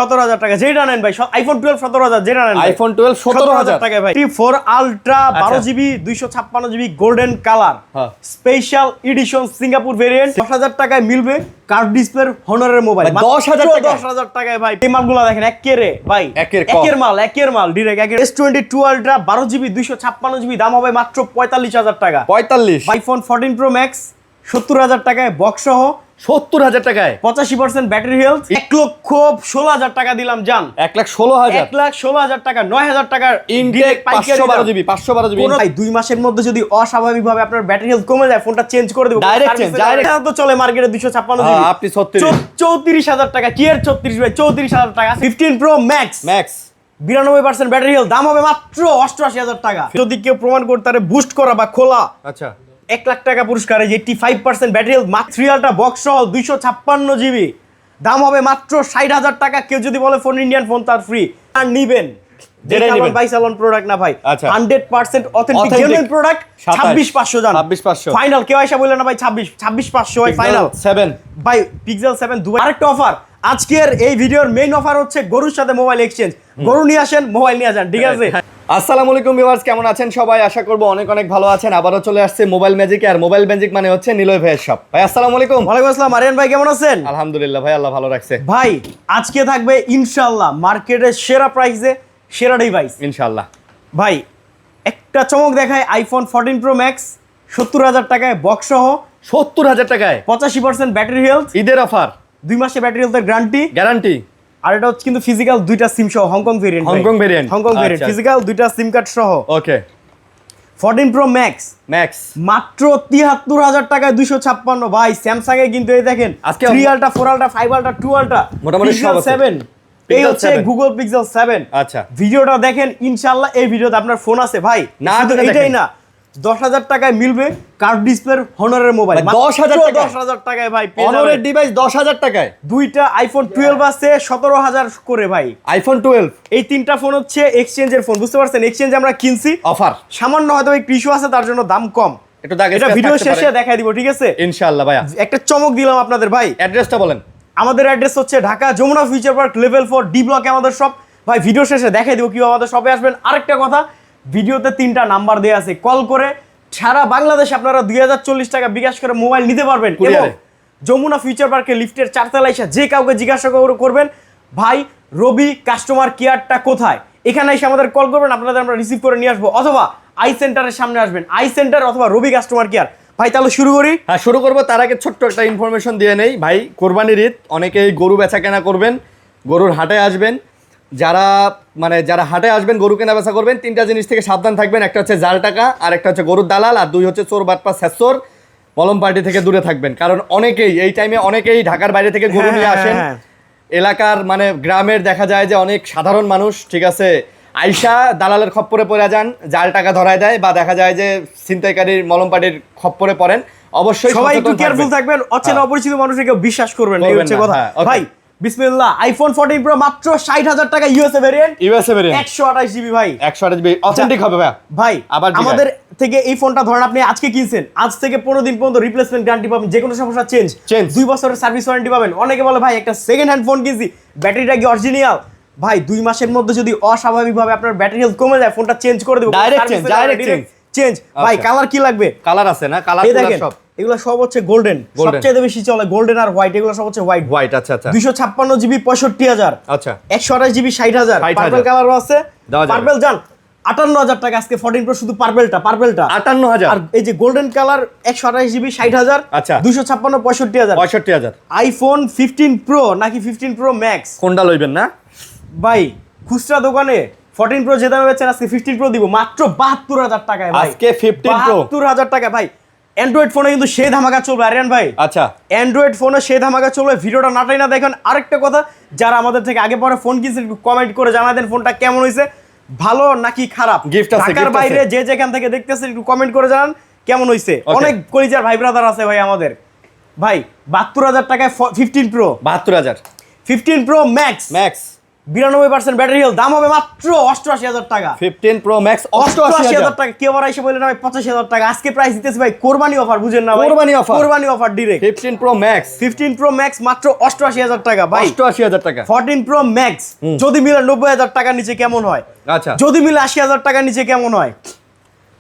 17,000 টাকা যেটা নেন ভাই, আইফোন 12 17,000 যেটা নেন, আইফোন 12 17,000 টাকা ভাই। T4 ultra 12GB 256GB golden colour special edition Singapore variant 10,000 টাকায় মিলবে। কার্ভ ডিসপ্লে হনারের মোবাইল 10,000 টাকায় ভাই। এই মালগুলো দেখেন একের ভাই, একের মাল ডিরেক্ট একের। S22 আলট্রা 12GB 256GB দাম হবে মাত্র 45,000 টাকা। 45। আইফোন 14 প্রো ম্যাক্স 70,000 টাকায় বক্স সহ, 70,000 টাকায় 85% ব্যাটারি হেলথ। 1,16,000 টাকা দিলাম জান। 1,16,000 1,16,000 টাকা, 9,000 টাকার ইনটেক 512GB 512GB। ভাই 2 মাসের মধ্যে যদি অস্বাভাবিকভাবে আপনার ব্যাটারি হেলথ কমে যায়, ফোনটা চেঞ্জ করে দেব ডাইরেক্ট চেঞ্জ। তো চলে মার্কেটে 256GB। আপনি 34,000 টাকা কি এর 34 ভাই, 34,000 টাকা। 15 প্রো ম্যাক্স 92% ব্যাটারি হেলথ দাম হবে মাত্র 88,000 টাকা। যদি কেউ প্রমাণ করতে পারে বুস্ট করা বা খোলা, আচ্ছা 1 লাখ টাকা পুরস্কার। 85% ব্যাটারি হেলথ, মাত্র 3 আলট্রা বক্স সহ 256GB দাম হবে মাত্র 60,000 টাকা। কেউ যদি বলে ফোন ইন্ডিয়ান ফোন তার ফ্রি, আর নিবেন ভাই সালন প্রোডাক্ট না ভাই, 100% অথেন্টিক জেনুইন প্রোডাক্ট। 26,500 জান, 26,500 ফাইনাল। কেউ আইসা বললেন না ভাই 26,500 হয় ফাইনাল। 7 ভাই পিক্সেল 7 দুবাই। আরেকটা অফার, আজকের এই ভিডিওর মেইন অফার হচ্ছে গরুর সাথে মোবাইল এক্সচেঞ্জ। গরু নিয়ে আসেন, মোবাইল নিয়ে যান, ঠিক আছে? আসসালামু আলাইকুম ভিউয়ার্স, কেমন আছেন সবাই? আশা করব অনেক অনেক ভালো আছেন। আবারও চলে আসছে মোবাইল ম্যাজিক। আর মোবাইল ম্যাজিক মানে হচ্ছে নিলয় ভাইয়ের শপ। ভাই আসসালামু আলাইকুম। ওয়ালাইকুম আসসালাম। আরিয়ান ভাই কেমন আছেন? আলহামদুলিল্লাহ ভাই, আল্লাহ ভালো রাখছে। ভাই আজকে থাকবে ইনশাআল্লাহ মার্কেটের সেরা প্রাইসে সেরা ডিভাইস ইনশাআল্লাহ। ভাই একটা চমক দেখায়, আইফোন 14 প্রো ম্যাক্স 70,000 টাকায় বক্স সহ, 70,000 টাকায় 85% ব্যাটারি হেলথ, ঈদের অফার, 2 মাসে ব্যাটারি হেলথের গ্যারান্টি। আর এটা হচ্ছে কিন্তু ফিজিক্যাল 2টা সিম সহ, হংকং ভেরিয়েন্ট ফিজিক্যাল 2টা সিম কার্ড সহ। ওকে 14 প্রো ম্যাক্স মাত্র 73,000 টাকায় 256। ভাই স্যামসাং এ কিন্তু এই দেখেন আজকে 3 আলট্রা 4 আলট্রা 5 আলট্রা 2 আলট্রা মোটামুটি সব আছে। 7 এই হচ্ছে গুগল পিক্সেল 7। আচ্ছা ভিডিওটা দেখেন ইনশাআল্লাহ। এই ভিডিওতে আপনার ফোন আছে ভাই, না শুধু এটাই না, 10,000 টাকায় মিলবে কার্ভ ডিসপ্লে হনারের মোবাইল। 10,000 টাকায় ভাই হনারের ডিভাইস 10,000 টাকায়। দুইটা আইফোন 12 আছে 17,000 করে ভাই। আইফোন 12 এই তিনটা ফোন হচ্ছে এক্সচেঞ্জের ফোন, বুঝতে পারছেন? এক্সচেঞ্জ আমরা কিনছি, অফার সামান্য হয়তো একটু ইস্যু আছে, তার জন্য দাম কম। এটা ভিডিও শেষে দেখাই দিব, ঠিক আছে? ইনশাআল্লাহ ভাইয়া। একটা চমক দিলাম আপনাদের ভাই। অ্যাড্রেসটা বলেন। আমাদের অ্যাড্রেস হচ্ছে Dhaka Jamuna future park level 4 D ব্লকে আমাদের শপ। ভাই ভিডিও শেষে দেখাই দিব কিভাবে আমাদের শপে আসবেন। আরেকটা কথা, ভিডিওতে 3টা নাম্বার দেয়া আছে, কল করে সারা বাংলাদেশে আপনারা 2040 টাকা বিকাশ করে মোবাইল নিতে পারবেন। এবং যমুনা ফিউচার পার্কের লিফটের 4 তলায় এসে যে কাউকে জিজ্ঞাসা করবেন ভাই রবি কাস্টমার কেয়ারটা কোথায়, এখানে এসে আমাদের কল করবেন, আপনাদের আমরা রিসিভ করে নিয়ে আসবো। অথবা আই সেন্টারের সামনে আসবেন, আই সেন্টার অথবা রবি কাস্টমার কেয়ার। ভাই তাহলে শুরু করি। হ্যাঁ শুরু করবো। তার আগে ছোট্ট একটা ইনফরমেশন দিয়ে নেই ভাই। কোরবানির ঈদ, অনেকেই গরু বেচা কেনা করবেন, গরুর হাটে আসবেন। যারা হাটে আসবেন গরু কেনা বেচা করবেন, 3টা জিনিস থেকে সাবধান থাকবেন। একটা হচ্ছে জাল টাকা, আর একটা হচ্ছে গরুর দালাল, আর 2 হচ্ছে চোর বাটপা ছেচর মলম পার্টি থেকে দূরে থাকবেন। কারণ অনেকেই এই টাইমে ঢাকার বাইরে থেকে গরু নিয়ে আসেন। এলাকার গ্রামের দেখা যায় যে অনেক সাধারণ মানুষ, ঠিক আছে, আইসা দালালের খপ্পরে পড়ে যান, জাল টাকা ধরায় দেয়, বা দেখা যায় যে ছিনতাইকারীর মলম পার্টির খপ্পরে পড়েন। অবশ্যই সবাই একটু কেয়ারফুল থাকবেন, অচেনা অপরিচিত মানুষকে কেউ বিশ্বাস করবেন না, এই হচ্ছে কথা। ভাই বিসমিল্লাহ, আইফোন 14 প্রো মাত্র 60,000 টাকা ইউএসএ ভেরিয়েন্ট 128GB ভাই, 128GB অথেন্টিক হবে ভাই। আবার আমাদের থেকে এই ফোনটা ধরেন আপনি আজকে কিনছেন, আজ থেকে 15 দিন পর্যন্ত রিপ্লেসমেন্ট গ্যারান্টি পাবেন, যে কোনো সমস্যা চেঞ্জ 2 বছরের সার্ভিস ওয়ারেন্টি পাবেন। অনেকে বলে ভাই একটা সেকেন্ড হ্যান্ড ফোন কিনছি, ব্যাটারিটা কি অরিজিনাল? ভাই 2 মাসের মধ্যে যদি অস্বাভাবিকভাবে আপনার ব্যাটারি হেলথ কমে যায়, ফোনটা চেঞ্জ করে দেব, ডাইরেক্ট চেঞ্জ। ভাই কালার কি লাগবে? কালার আছে না, কালার সব এগুলো সব হচ্ছে গোল্ডেন, সবচেয়ে বেশি চলে গোল্ডেন আর হোয়াইট, এগুলো সব হচ্ছে হোয়াইট। আচ্ছা 256GB 65,000, আচ্ছা 128GB 60,000, পার্পল কালারও আছে। পার্পল জান 58,000 টাকা আজকে 14 প্রো, শুধু পার্পলটা 58,000। আর এই যে গোল্ডেন কালার 128GB 60,000, আচ্ছা 256 65,000। আইফোন 15 প্রো নাকি 15 প্রো ম্যাক্স কোনটা লইবেন না ভাই? খুচরা দোকানে 14 প্রো যে দামে বেচেন আজকে 15 প্রো দিব মাত্র 72,000 টাকায় ভাই। আজকে 15 প্রো 72,000 টাকা ভাই। অ্যান্ড্রয়েড ফোনে কিন্তু সেই ধামাকা চলবে আরিয়ান ভাই। আচ্ছা অ্যান্ড্রয়েড ফোনে সেই ধামাকা চলবে, ভিডিওটা নাটাই না দেখেন। আরেকটা কথা, যারা আমাদের থেকে আগে পরে ফোন কিনছেন একটু কমেন্ট করে জানা দেন ফোনটা কেমন হয়েছে, ভালো নাকি খারাপ। গিফট আছে, ঢাকার বাইরে যে যেখান থেকে দেখতেছেন একটু কমেন্ট করে জানান কেমন হয়েছে। অনেক কলিজার ভাই ব্রাদার আছে ভাই আমাদের। ভাই 72,000 টাকায় 15 pro, 72,000 15 pro max 92% battery health, দাম হবে মাত্র 88,000 টাকা। 15 Pro Max 88,000 টাকা। কেউ আবার এসে বলে না ভাই 85,000 টাকা, আজকে প্রাইস দিতেছি ভাই কোরবানি অফার, বুঝেন না ভাই, কোরবানি offer direct. 15 Pro Max 15 Pro Max মাত্র 88,000 টাকা ভাই। 88,000 টাকা। 14 Pro Max যদি মিলে 90,000 টাকার নিচে কেমন হয়? আচ্ছা, যদি মিলে 80,000 টাকার নিচে কেমন হয়?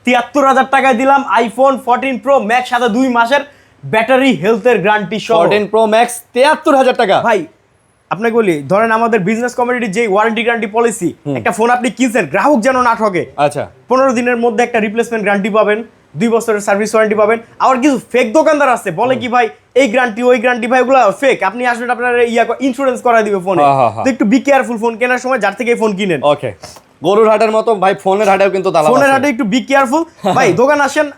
73,000 টাকায় দিলাম আইফোন 14 Pro Max, সাথে 2 মাসের ব্যাটারি হেলথের গ্যারান্টি সহ। 14 Pro Max 73,000 টাকা। ভাই আপনাকে বলি, ধরেন আমাদের বিজনেস কমিউনিটির যে ওয়ারেন্টি গ্যারান্টি পলিসি, একটা ফোন আপনি কিনছেন, গ্রাহক যেন না ঠকে। আচ্ছা, 15 দিনের মধ্যে একটা রিপ্লেসমেন্ট গ্যারান্টি পাবেন, 2 বছরের সার্ভিস ওয়ারেন্টি পাবেন। আবার কিছু ফেক দোকানদার আছে, বলে কি ভাই এই গ্যারান্টি ওই গ্যারান্টি, ভাই ওগুলো ফেক। আপনি আসবেন, আপনার ইন্স্যুরেন্স করা দিবে ফোনে। তো একটু বি কেয়ারফুল ফোন কেনার সময়, যার থেকে ফোন কিনেন। ওকে, গরুর হাটের মতো ভাই ফোনের হাটেও কিন্তু দালাল আছে। ফোনের হাটে একটু বি কেয়ারফুল ভাই। দোকান আসেন,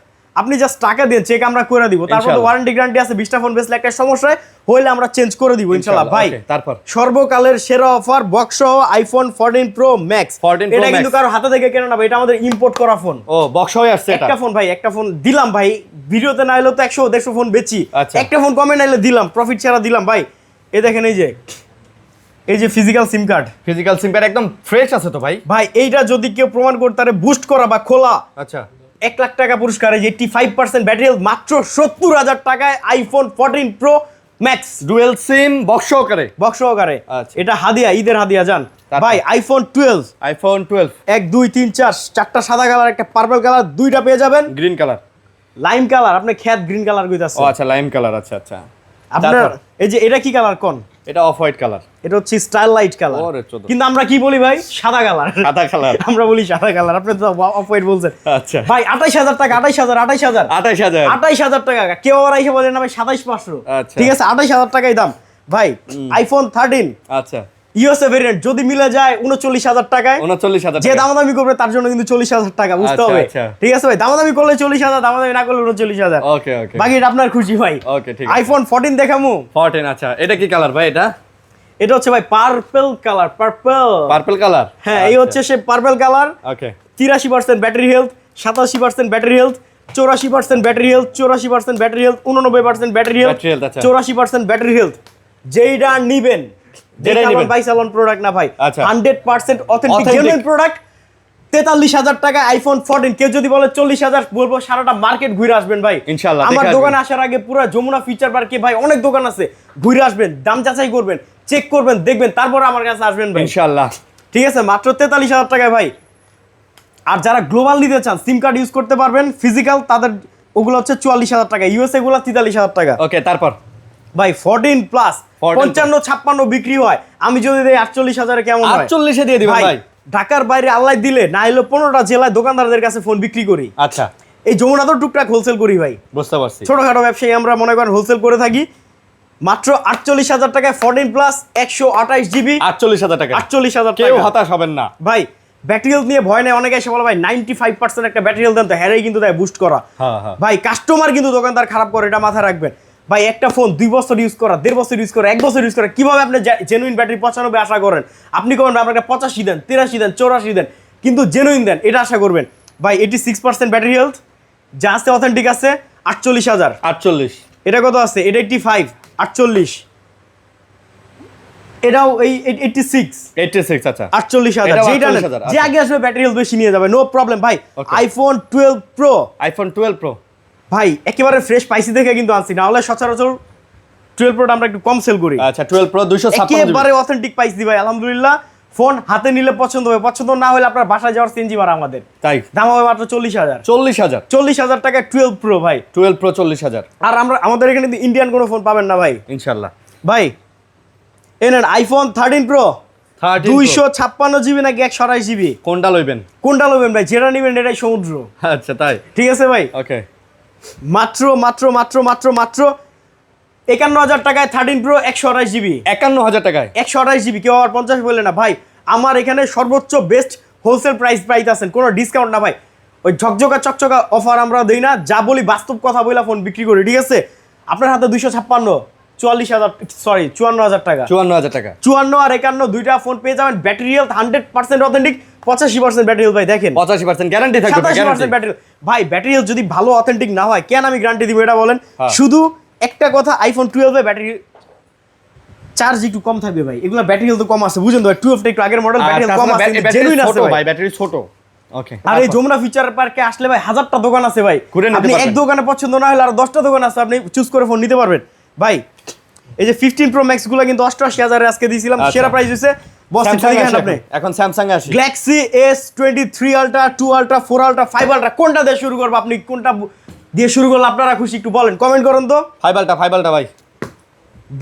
আপনি জাস্ট টাকা দিয়ে চেক আমরা করে দিব, তারপর তো ওয়ারেন্টি গ্যারান্টি আছে। 20টা ফোন বেচলে একটা সমস্যা হইলে আমরা চেঞ্জ করে দিব ইনশাআল্লাহ ভাই। তারপর সর্বকালের সেরা অফার বক্স সহ আইফোন 14 Pro Max। এটা কিন্তু কারো হাতে থেকে কেন না ভাই, এটা আমাদের ইম্পোর্ট করা ফোন। ও বক্স হয়ে আসছে এটা। একটা ফোন ভাই, একটা ফোন দিলাম ভাই, ভিডিওতে না হলেও তো 100-150 ফোন বেচি, একটা ফোন কমে নাইলে দিলাম, প্রফিট ছাড়া দিলাম ভাই। এই দেখেন, এই যে ফিজিক্যাল সিম কার্ড, একদম ফ্রেশ আছে তো ভাই। ভাই এইটা যদি কেউ প্রমাণ করতে পারে বুস্ট করা বা খোলা, আচ্ছা 1 লাখ টাকা পুরস্কার। এই যে 85% ব্যাটারি হেলথ মাত্র 70,000 টাকায় iPhone 14 Pro Max dual SIM box সহকারে। আচ্ছা, এটা হাদিয়া, ঈদের হাদিয়া জান ভাই। আইফোন 12 1 2 3 4 চারটা সাদা কালার, একটা পার্পল কালার, দুইটা পেয়ে যাবেন গ্রিন কালার, লাইম কালার। আপনি খেত গ্রিন কালার কইতাছেন? ও আচ্ছা, লাইম কালার। আচ্ছা আচ্ছা, আপনার এই যে এটা কি কালার কোন? এটা অফ হোয়াইট কালার। এটা হচ্ছে স্টাইল লাইট কালার, কিন্তু আমরা কি বলি ভাই? সাদা কালার। আমরা বলি সাদা কালার, আপনি তো অফ হোয়াইট বলছেন। আচ্ছা ভাই 28,000 টাকা, 28,000 টাকা। কেউ আর এসে বলে না ভাই 27,500। ঠিক আছে, 28,000 টাকাই দাম ভাই। আইফোন 13 আচ্ছা ইউএসএ ভেরিয়েন্ট যদি মিলে যায় 39,000 টাকায়, 39,000 যে দামাদামি করবে তার জন্য কিন্তু 40,000 টাকা, বুঝতে হবে। ঠিক আছে ভাই, দামাদামি করলে 40,000, দামাদামি না করলে 39,000। ওকে ওকে, বাকি এটা আপনার খুশি ভাই। ওকে ঠিক আছে। আইফোন 14 দেখামু। 14 আচ্ছা, এটা কি কালার ভাই? এটা হচ্ছে ভাই পার্পল কালার, পার্পল কালার। হ্যাঁ, এই হচ্ছে সে পার্পল কালার। ওকে, 83% battery health, 87% battery health, 84% battery health, 84% battery health, 89% battery health, 84% battery health. যেইটা নিবেন, যেটা নিবেন ভাই সালন প্রোডাক্ট না ভাই, 100% অথেন্টিক জেনুইন প্রোডাক্ট। 43,000 টাকা আইফোন 14। কেউ যদি বলে 40,000, বলবো সারাটা মার্কেট ঘুরে আসবেন ভাই ইনশাআল্লাহ। আমার দোকানে আসার আগে পুরো যমুনা ফিচার পার্কে ভাই অনেক দোকান আছে, ঘুরে আসবেন, দাম যাচাই করবেন, চেক করবেন, দেখবেন, তারপর আমার কাছে আসবেন ভাই ইনশাআল্লাহ। ঠিক আছে, মাত্র 43,000 টাকায় ভাই। আর যারা গ্লোবাল নিতে চান, সিম কার্ড ইউজ করতে পারবেন ফিজিক্যাল, তাদের ওগুলো হচ্ছে 44,000 টাকা, ইউএসএ গুলো 43,000 টাকা। ওকে, তারপর ভাই 14 প্লাস 55-56 বিক্রি হয়, আমি যদি দেই 48,000 কেমন হয়? 48 এ দিয়ে দিবেন ভাই। ঢাকার বাইরে আল্লাহ দিলে না হলো 15টা জেলায় দোকানদারদের কাছে ফোন বিক্রি করি। আচ্ছা, এই যমুনা তো টুকটাক হোলসেল করি ভাই, বুঝতে পারছি। ছোটখাটো ব্যবসায়ী আমরা মনে করেন হোলসেল করে থাকি। মাত্র 48,000 টাকায় 14 প্লাস 128 জিবি, 48,000 টাকা। 48,000 কেউ হতাশ হবেন না ভাই। ব্যাটারি হেলথ নিয়ে ভয় নেই, অনেকে এসে বলে ভাই 95% একটা ব্যাটারি হেলথ দেন, তো হ্যারেই কিন্তু দেয় বুস্ট করা। ভাই কাস্টমার কিন্তু দোকানদার খারাপ করে, এটা মাথায় রাখবেন ভাই। একটা ফোন 2 বছর ইউজ করা, 1.5 বছর ইউজ করা, 1 বছর ইউজ করা, কিভাবে আপনি জেনুইন ব্যাটারি 95 আশা করেন? আপনি করেন আপনাকে 85 দেন, 83 দেন, 84 দেন, কিন্তু জেনুইন দেন, এটা আশা করবেন ভাই। 86% ব্যাটারি হেলথ, যা আছে অথেন্টিক আছে। 48,000। 48 এটা কত আছে? এটা 85, 48, এটাও এই 86। আচ্ছা, 48,000। যেটা যে আগে আসবে ব্যাটারি হেলথ বেশি নিয়ে যাবে, নো প্রবলেম ভাই। আইফোন 12 প্রো ভাই একেবারে ফ্রেশ পাইছি দেখে কিন্তু আনছি, না হলে সচরাচর 12 প্রোটা আমরা একটু কম সেল করি। আচ্ছা, 12 প্রো 256 একেবারে অথেন্টিক পাইছি ভাই, আলহামদুলিল্লাহ। ফোন হাতে নিলে পছন্দ হবে, পছন্দ না হলে আপনার বাসায় যাওয়ার সিএনজি ভাড়া আমাদের। তাই দাম হবে মাত্র 40,000। 40,000 টাকায় 12 প্রো ভাই। 12 প্রো 40,000। আর আমাদের এখানে কিন্তু ইন্ডিয়ান কোনো ফোন পাবেন না ভাই ইনশাআল্লাহ ভাই। এনেন আইফোন 13 প্রো 256 জিবি নাকি 128 জিবি, কোনটা লইবেন ভাই? যেটা নিবেন এটাই সমুদ্র। আচ্ছা তাই, ঠিক আছে ভাই। ওকে, মাত্র 51,000 টাকায় 13 প্রো 128 জিবি। 51,000 টাকায় 128 জিবি। কেউ আর 50 বলে না ভাই। আমার এখানে সর্বোচ্চ বেস্ট হোলসেল প্রাইস পাইতেছেন, কোনো ডিসকাউন্ট না ভাই। ওই ঝকঝকা চকচকা অফার আমরা দেই না, যা বলি বাস্তব কথা বলে ফোন বিক্রি করি। ঠিক আছে, আপনার হাতে 256 54,000 টাকা, 54,000 টাকা, 54 আর 51 দুইটা ফোন পেয়ে যাবেন। Battery health 100% authentic, 85% battery health ভাই। দেখেন 85% গ্যারান্টি থাকবে, 87% ব্যাটারি ভাই। ব্যাটারি হেলথ যদি ভালো অথেন্টিক না হয়, কেন আমি গ্যারান্টি দিব এটা বলেন? শুধু একটা কথা, আইফোন 12 এ ব্যাটারি চার্জ একটু কম থাকবে ভাই, এগুলো ব্যাটারি হেলথ কম আছে, বুঝেন তো ভাই, 12 টা একটু আগের মডেল, ব্যাটারি হেলথ কম আছে, জেনুইন আছে ভাই, ব্যাটারি ছোট। ওকে, আর এই যমুনা ফিচার পার্কে আসলে ভাই 1000টা দোকান আছে ভাই, ঘুরে নিতে আপনি এক পারবেন। দোকানে পছন্দ না হলে আর 10টা দোকান আছে, আপনি চুজ করে ফোন নিতে পারবেন ভাই। এই যে 15 প্রো ম্যাক্স গুলো কিন্তু 88,000 এ আজকে দিয়েছিলাম, আচ্ছা। সেরা প্রাইস হইছে বস দেখেন আপনি। এখন স্যামসাং এ আসি। Galaxy S23 ultra, 2 ultra, 4 ultra, 5 ultra, কোনটা দিয়ে শুরু করব, আপনি কোনটা দিয়ে শুরু করলে আপনারা খুশি একটু বলেন, কমেন্ট করুন তো। 5 আলটা ভাই,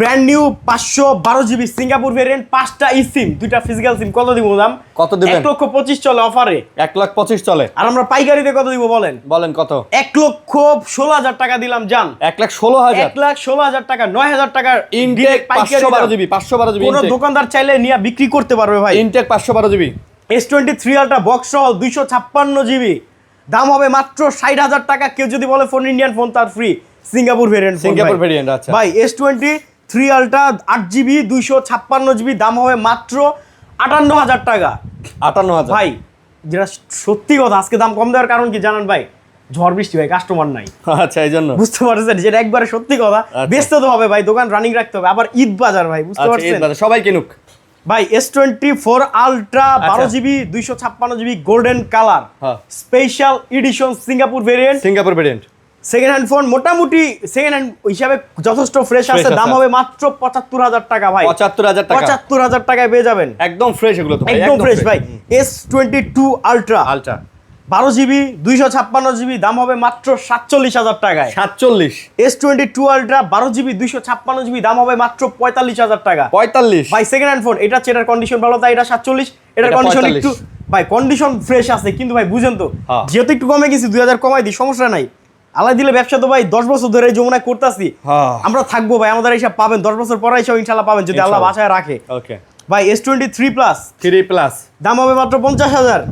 brand new 512 GB Singapore variant, 5টা ই সিম, 2টা ফিজিক্যাল সিম, কত দিব দাম? কত দিবেন? 1,25,000 চলে অফারে, 1,25,000 চলে। আর আমরা পাইকারিতে কত দিব বলেন? বলেন কত? 1,16,000 টাকা দিলাম জান। 1,16,000 1,16,000 টাকা, 9,000 টাকার ইনটেক 512 জিবি, 512 জিবি কোন দোকানদার চাইলে নিয়ে বিক্রি করতে পারবে ভাই। Intact 512 GB. S23 ultra box সহ 256 জিবি, দাম হবে মাত্র 60,000 টাকা। কেউ যদি বলে ফোন ইন্ডিয়ান ফোন, তার free Singapore variant. Singapore variant, আচ্ছা ভাই S23 আলট্রা 8 জিবি 256 জিবি, দাম হবে মাত্র 58,000 টাকা। 58,000 ভাই যেটা সত্যি কথা, আজকে দাম কম দেওয়ার কারণ কি জানেন ভাই? ঝড় বৃষ্টি ভাই, কাস্টমার নাই, আচ্ছা এই জন্য বুঝতে পারছেন, যেটা একবারে সত্যি কথা। বেচতে তো হবে ভাই, দোকান রানিং রাখতে হবে, আবার ঈদ বাজার ভাই, বুঝতে আচ্ছা, পারছেন। সবাই কিনুক ভাই S24 ultra 12 GB 256 GB golden colour, হ্যাঁ। Special edition Singapore variant, Singapore variant, second hand phone, মোটামুটি সেকেন্ড হ্যান্ড হিসাবে যথেষ্ট ফ্রেশ আছে, আছে। দাম হবে মাত্র 75,000 টাকা ভাই। 75,000 টাকা, 75,000 টাকায় পেয়ে যাবেন, একদম ফ্রেশ এগুলো তো ভাই, একদম ফ্রেশ ভাই। S22 ultra ultra 12 GB 256 GB, দাম হবে মাত্র 47,000 টাকায়। 47, S22 আলট্রা 12 জিবি 256 জিবি, দাম হবে মাত্র 45,000 টাকা। 45 ভাই সেকেন্ড হ্যান্ড ফোন, এটা চেটার কন্ডিশন ভালো, তাই এটা 47, এটার এটা কন্ডিশন 45 একটু ভাই কন্ডিশন ফ্রেশ আছে, কিন্তু ভাই বুঝেন তো, হ্যাঁ। যেহেতু একটু কমে গেছি 2000 কমাই দিই, সমস্যা নাই। আলাই দিলে ব্যবসা তো ভাই 10 বছর ধরে এই যমুনায় করতেছি, হ্যাঁ। আমরা থাকবো ভাই, আমাদের এইসব পাবেন 10 বছর পরে এইসব ইনশাআল্লাহ পাবেন, যদি আল্লাহ ইনশাআল্লাহ। বাসায় রাখে। ওকে ভাই S23 প্লাস 3 প্লাস, দাম হবে মাত্র 50,000,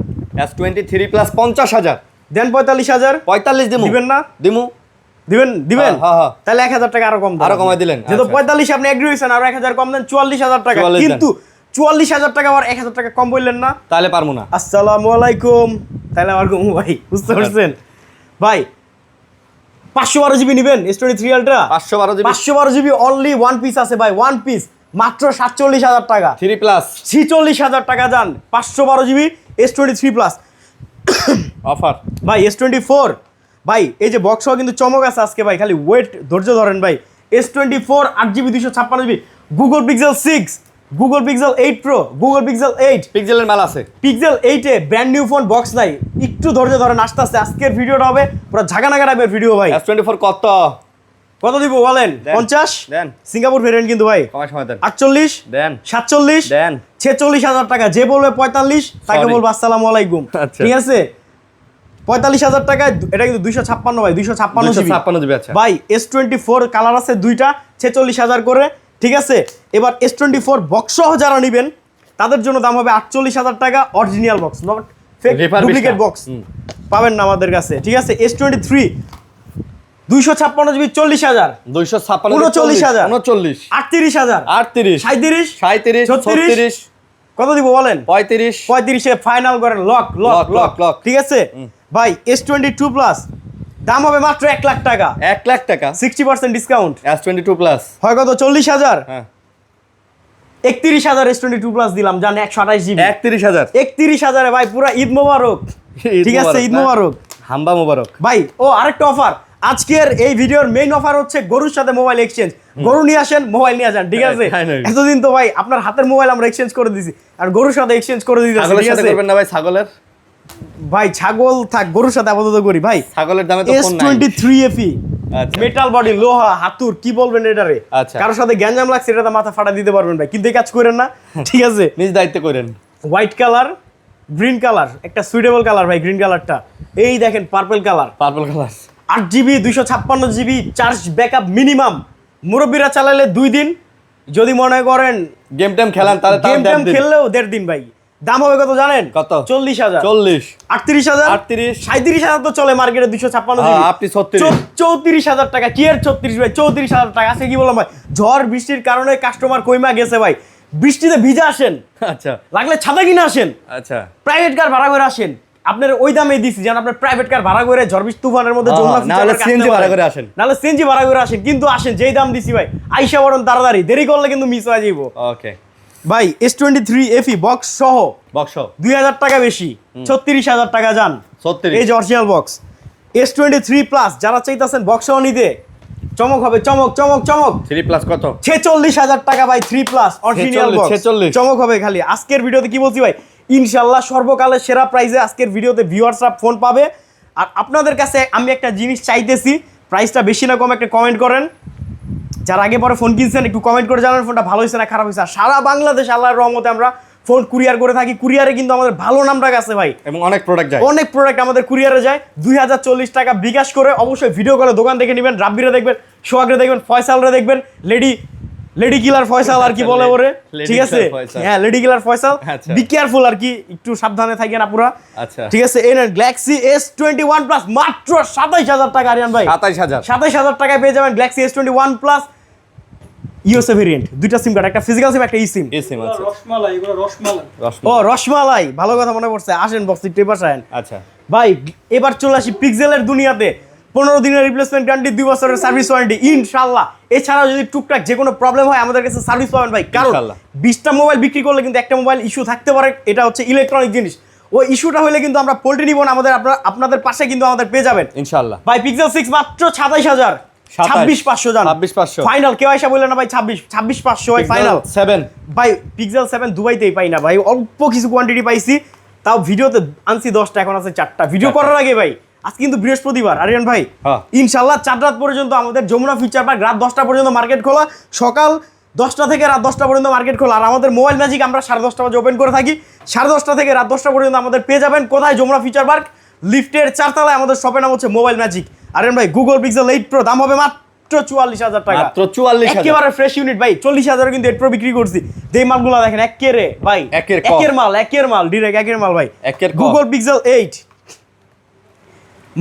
S23 প্লাস 50,000, দেন 45,000। 45 দিমু, দিবেন না? দিমু, দিবেন হ্যাঁ, হ্যাঁ। তাহলে 1,000 টাকা আরো কম দেন, আরো কমাই দিলেন, যেহেতু আচ্ছা। 45 আপনি এগ্রি হয়েছেন, আরো 1,000 কম দেন, 44,000 টাকা। 44 দেন। কিন্তু 44,000 টাকা আর 1,000 টাকা কম বললেন না। তাহলে পারবো না। আসসালামু আলাইকুম, তাহলে আমার ঘুমু ভাই, বুঝতে পারছেন ভাই। 512 জিবি নেবেন S23 ultra, 512 GB 512 GB only one piece আছে ভাই, ওয়ান পিস মাত্র 47,000 টাকা। 3 প্লাস 46,000 টাকা যান, 512 জিবি S23 প্লাস অফার। ভাই। S24 ভাই, এই যে বক্স কিন্তু চমক আছে আজকে ভাই, খালি ওয়েট ধৈর্য ধরেন ভাই। S24 8 GB 256 GB, Google pixel 6, Google pixel 8 pro, Google pixel 8, পিক্সেলের মাল আছে, পিক্সেল 8 এ ব্র্যান্ড নিউ ফোন, বক্স নাই, একটু ধৈর্য ধরেন, আস্তে আস্তে আজকের ভিডিওটা হবে পুরো ঝাগানাগা টাইপের ভিডিও ভাই। S24 কত? কত দিব বলেন? দেন। 50 দেন, সিঙ্গাপুর ভেরিয়েন্ট কিন্তু ভাই, কমাই সময় দেন, 48 দেন 47 দেন। 46,000 টাকা। যে বলবে 45 তাকে Sorry. বলবো আসসালামু আলাইকুম, আচ্ছা। ঠিক আছে? 45,000 টাকায় এটা কিন্তু 256 ভাই, 256 জিবি 256 জিবি, আচ্ছা ভাই। S24 কালার আছে দুইটা, 46,000 করে, ঠিক আছে? এবার S24 বক্স সহ যারা নেবেন তাদের জন্য দাম হবে 48,000 টাকা, original box, not fake Refurbished duplicate না। বক্স পাবেন না আমাদের কাছে, ঠিক আছে? S23 256 জিবি 40,000, 256 39,000, 39, 38,000, 38, 37, 37, 36, কত দিব বলেন? 35, 35 এ ফাইনাল করেন, lock lock Lock, lock lock. ঠিক আছে ভাই। S22 প্লাস দাম হবে মাত্র 1 লাখ টাকা, 1 লাখ টাকা। 60% ডিসকাউন্ট, S22 প্লাস, হয় কত? 40,000, হ্যাঁ 31,000 S22 প্লাস দিলাম, জান 128 জিবি 31,000। 31,000 এ ভাই, পুরা ঈদ মোবারক, ঠিক আছে? ঈদ মোবারক হাম্বা মোবারক ভাই। ও আরেকটা অফার, আজকের এই ভিডিওর মেইন অফার হচ্ছে গরুর সাথে মোবাইল এক্সচেঞ্জ। গরু নিয়ে আসেন, মোবাইল নিয়ে যান, ঠিক আছে? Finally. এতদিন তো ভাই আপনার হাতের মোবাইল আমরা এক্সচেঞ্জ করে দিছি, আর গরুর সাথে এক্সচেঞ্জ করে দিতেছি, ছাগলের ঠিক সাথে আছে করবেন না ভাই? ছাগলের ভাই? ছাগল থাক, গরুর সাথে আপাতত করি ভাই। ছাগলের দামে তো ফোন নাই। S23 FE আচ্ছা মেটাল বডি, লোহা হাতুর, কি বলবেন এটারে? আচ্ছা। কারোর সাথে গ্যাঞ্জাম লাগছে, এটা তো মাথা ফাটা দিতে পারবেন ভাই, কিন্তু এই কাজ করেন না, ঠিক আছে? নিজ দায়িত্ব করেন। হোয়াইট কালার, গ্রিন কালার, একটা সুইটেবল কালার ভাই, গ্রিন কালারটা। এই দেখেন purple colour, purple colour, 8 GB 256 GB, charge backup minimum, মুরব্বীরা চালালে 2 দিন, যদি মনে করেন গেম টাইম খেলান তাহলে তাও গেম টেম 1.5 দিন। খেললেও 1.5 দিন ভাই। দাম হবে কত জানেন? কত? 40,000, 40, 38,000, 38, 37,000 তো চলে মার্কেটে 256 হ্যাঁ, জিবি। আপনি 36, 34,000 টাকা, কি এর 36 ভাই? 34,000 টাকা আছে, কি বললাম ভাই? ঝড় বৃষ্টির কারণে কাস্টমার কইমা গেছে ভাই, বৃষ্টিতে ভিজে আসেন, আচ্ছা লাগলে ছাতা কিনে আসেন, আচ্ছা প্রাইভেট কার ভাড়া করে আসেন, আপনার ওই দামে দিছি যেন আপনার প্রাইভেট কার ভাড়া করে ঝড়বিশ তুফানের মধ্যে যমুনা না হলে সিএনজি ভাড়া করে আসেন, নাহলে সিএনজি ভাড়া করে আসেন, কিন্তু আসেন যেই দাম দিছি ভাই আইসা বরং তাড়াতাড়ি, দেরি করলে কিন্তু মিস হয়ে যাইব। ওকে ভাই S23 FE বক্স সহ বক্স 2000 টাকা বেশি, 36,000 টাকা যান। 36 এই যে অরিজিনাল বক্স S23 প্লাস যারা চাইতাছেন বক্স সহ নিতে, চমক হবে, চমক চমক চমক। 3 প্লাস কত? 46,000 টাকা ভাই 3 প্লাস অরিজিনাল 46, বক্স, 46 চমক হবে খালি। আজকের ভিডিওতে কি বলছি ভাই, ইনশাআল্লাহ সর্বকালের সেরা প্রাইসে আজকের ভিডিওতে ভিউয়ার্সরা ফোন পাবে। আর আপনাদের কাছে আমি একটা জিনিস চাইতেছি, প্রাইসটা বেশি না কম একটা কমেন্ট করেন। যারা আগে পরে ফোন কিনছেন একটু কমেন্ট করে জানান ফোনটা ভালো হয়েছে না খারাপ হয়েছে। আর সারা বাংলাদেশ আল্লাহর রহমতে আমরা ফোন কুরিয়ার করে থাকি, কুরিয়ারে কিন্তু আমাদের ভালো নাম ডাক আছে ভাই, এবং অনেক প্রোডাক্ট যায়, অনেক প্রোডাক্ট আমাদের কুরিয়ারে যায়। 2040 টাকা বিকাশ করে অবশ্যই ভিডিও কলে দোকান দেখে নেবেন। রাব্বিরে দেখবেন, সোহাগরে দেখবেন, ফয়সালরে দেখবেন, লেডি কিলার ফয়সাল আর কি বলে ওরে, Lady ঠিক আছে? killer ফয়সাল। হ্যাঁ, লেডি কিলার ফয়সাল, আচ্ছা। বি কেয়ারফুল আর কি, একটু সাবধানে থাকেন আপুরা। আচ্ছা ঠিক আছে, এই নেন গ্যালাক্সি S21 প্লাস মাত্র 27,000 টাকা। আরিয়ান ভাই 27000 27,000 টাকায় পেয়ে যাবেন Galaxy S21 plus USA variant, দুইটা সিম কার্ড, একটা ফিজিক্যাল সিম একটা ই সিম। এসএম আছে রসমালাই, এগুলো রসমালাই। ও রসমালাই, ভালো কথা মনে পড়ছে, আসেন বক্স একটু এবার আসেন। আচ্ছা ভাই এবার চলে আসি পিক্সেলের দুনিয়াতে। 15 দিনের রিপ্লেসমেন্ট গ্যারান্টি, 2 বছরের সার্ভিস ওয়ারেন্টি ইনশাআল্লাহ। এছাড়াও যদি টুকটাক যে কোনো প্রবলেম হয় আমাদের কাছে সার্ভিস পাবেন ভাই, কারণ ইনশাআল্লাহ। 20টা মোবাইল বিক্রি করলে কিন্তু একটা মোবাইল ইস্যু থাকতে পারে, এটা হচ্ছে ইলেকট্রনিক জিনিস। ওই ইস্যুটা হলে কিন্তু আমরা পোল্ট্রি নিব না, আপনাদের পাশে কিন্তু আমাদের পেয়ে যাবেন ইনশাআল্লাহ। ভাই। পিক্সেল 6 মাত্র 27,000, 26,500 জান, 26,500 ফাইনাল। কেউ আইসা বললেন না ভাই 26,500 ভাই ফাইনাল। 7 ভাই পিক্সেল 7 দুবাইতেই পাই না ভাই, অল্প কিছু কোয়ান্টিটি পাইছি, তাও ভিডিওতে আনছি 10টা, এখন আছে 4টা। ভিডিও করার আগে ভাই, আজকে কিন্তু বৃহস্পতিবার আরিয়ান ভাই, হ্যাঁ। ইনশাআল্লাহ 4 রাত পর্যন্ত আমাদের যমুনা ফিউচার পার্ক, রাত 10টা পর্যন্ত মার্কেট খোলা, সকাল 10টা থেকে রাত 10টা পর্যন্ত মার্কেট খোলা। আর আমাদের মোবাইল ম্যাজিক আমরা 10:30 বাজে ওপেন করে থাকি, 10:30 থেকে রাত 10টা পর্যন্ত আমাদের পেয়ে যাবেন। কোথায়? যমুনা ফিউচার পার্ক, লিফটের 4 তলায় আমাদের শপের নাম হচ্ছে মোবাইল ম্যাজিক। আরিয়ান ভাই গুগল পিক্সেল 8 প্রো দাম হবে মাত্র 44,000 টাকা, মাত্র 44,000 একেবারে ফ্রেশ ইউনিট ভাই। 40,000 কিন্তু 8 প্রো বিক্রি করছি। যেই মালগুলো দেখেন একেরে ভাই, একের মাল ডিরেক্ট একের মাল ভাই। একের ক। গুগল পিক্সেল 8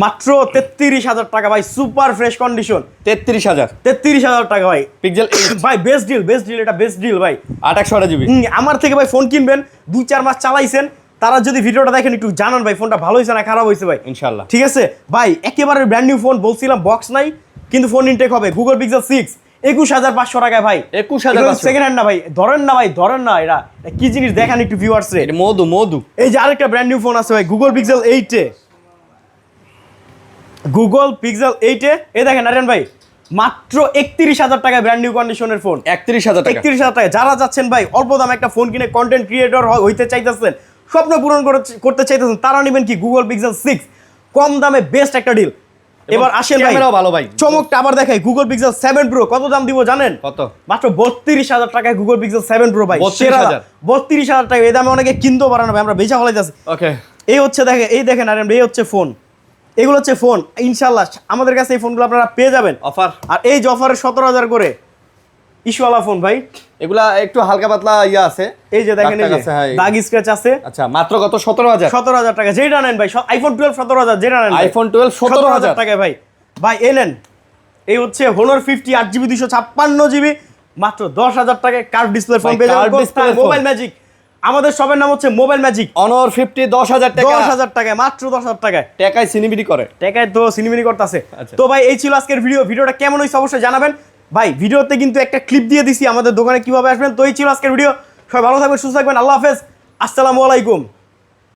মাত্র 33,000 টাকা ভাই, সুপার ফ্রেশ কন্ডিশন। 33,000 33,000 টাকা ভাই, পিক্সেল ভাই বেস্ট ডিল, এটা বেস্ট ডিল ভাই। 2800 জিবি। আমার থেকে ভাই ফোন কিনবেন, 2-4 মাস চালাইছেন, তারা যদি ভিডিওটা দেখেন একটু জানান ভাই ফোনটা ভালো হয়েছে না খারাপ হয়েছে ভাই, ইনশাআল্লাহ। ঠিক আছে ভাই? একেবারে ব্র্যান্ড নিউ ফোন, বলছিলাম বক্স নাই কিন্তু ফোন ইনটেক হবে। গুগল পিক্সেল 6 21,500 টাকায় ভাই, 21,500 সেকেন্ড হ্যান্ড না ভাই, ধরেন না এটা কি জিনিস দেখান একটু ভিউয়ার্স রে। এটা মধু এই যে আরেকটা ব্র্যান্ড নিউ ফোন আছে ভাই, গুগল পিক্সেল 8 এ দেখেন আরিয়ান ভাই, মাত্র 31,000 টাকায় ব্র্যান্ড নিউ কন্ডিশনের ফোন। 31,000 টাকা। 31,000 টাকা। যারা যাচ্ছেন ভাই অল্প দামে একটা ফোন কিনে কন্টেন্ট ক্রিয়েটর হইতে চাইতেছেন, স্বপ্ন পূরণ করতে চাইতেছেন, তারা নেবেন কি গুগল পিক্সেল 6, কম দামে বেস্ট একটা ডিল। এবার আসেন ভাই, ক্যামেরাও ভালো ভাই। চমকটা আবার দেখাই, গুগল পিক্সেল 7 প্রো কত দাম দিব জানেন? কত? মাত্র 32,000 টাকায় গুগল পিক্সেল 7 প্রো ভাই, 32,000 32,000 টাকা। এই দামে অনেকে কিনতেও পারে না ভাই, আমরা বেচা ফলাই যাচ্ছি। ওকে এই হচ্ছে দেখেন আরিয়ান ভাই, এই হচ্ছে ফোন, এগুলো হচ্ছে ফোন। ইনশাআল্লাহ আমাদের কাছে এই ফোনগুলো আপনারা পেয়ে যাবেন অফার। আর এই যে অফারে 17,000 করে ইস্যুওয়ালা ফোন ভাই। এগুলা একটু হালকা পাতলা ইয়া আছে, এই যে দেখেন, এই যে দাগ স্ক্র্যাচ আছে। আচ্ছা মাত্র কত? 17,000 17,000 টাকা যেটা নেন ভাই, আইফোন 12 17,000 যেটা নেন, আইফোন 12 17,000 টাকায় ভাই। ভাই এই নেন, এই হচ্ছে Honor 50 8GB 256GB মাত্র 10,000 টাকায় কার্ভ ডিসপ্লে ফোন ভাই, পেয়ে যাবেন। curved display phone। Mobile magic, আমাদের সবের নাম হচ্ছে মোবাইল ম্যাজিক। Honor 50 10,000 টাকা। 10,000 টাকায়, মাত্র 10,000 টাকায়। টাকায় সিনিবিডি করে, টাকায় তো সিনেমিনি করতেছে। আচ্ছা। তো ভাই এই ছিল আজকের ভিডিওটা কেমন হয়েছে অবশ্যই জানাবেন ভাই। ভিডিওতে কিন্তু একটা ক্লিপ দিয়ে দিছি আমাদের দোকানে কিভাবে আসবেন। তো এই ছিল আজকের ভিডিও, সবাই ভালো থাকবেন, সুস্থ থাকবেন, আল্লাহ হাফেজ, আসসালামু আলাইকুম।